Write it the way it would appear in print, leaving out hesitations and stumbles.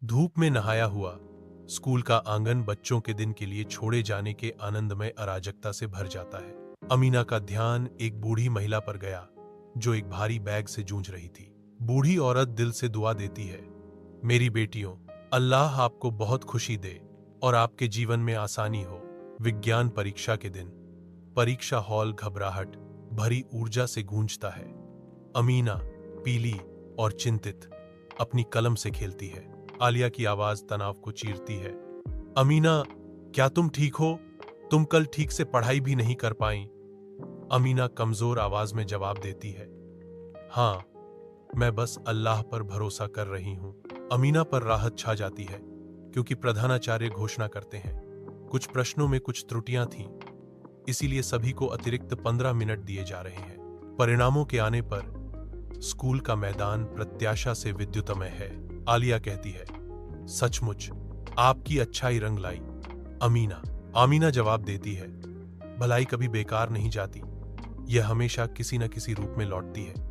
धूप में नहाया हुआ स्कूल का आंगन बच्चों के दिन के लिए छोड़े जाने के आनंदमय अराजकता से भर जाता है। अमीना का ध्यान एक बूढ़ी महिला पर गया जो एक भारी बैग से जूझ रही थी। बूढ़ी औरत दिल से दुआ देती है, मेरी बेटियों, अल्लाह आपको बहुत खुशी दे और आपके जीवन में आसानी हो। विज्ञान परीक्षा के दिन परीक्षा हॉल घबराहट भरी ऊर्जा से गूंजता है। अमीना पीली और चिंतित अपनी कलम से खेलती है। आलिया की आवाज तनाव को चीरती है। अमीना, क्या तुम ठीक हो? तुम कल ठीक से पढ़ाई भी नहीं कर पाई। अमीना कमजोर आवाज में जवाब देती है, हाँ, मैं बस अल्लाह पर भरोसा कर रही हूं। अमीना पर राहत छा जाती है क्योंकि प्रधानाचार्य घोषणा करते हैं कुछ प्रश्नों में कुछ त्रुटियां थीं, इसीलिए सभी को अतिरिक्त 15 मिनट दिए जा रहे हैं। परिणामों के आने पर स्कूल का मैदान प्रत्याशा से विद्युतमय है। आलिया कहती है, सचमुच आपकी अच्छाई रंग लाई। अमीना जवाब देती है, भलाई कभी बेकार नहीं जाती, यह हमेशा किसी न किसी रूप में लौटती है।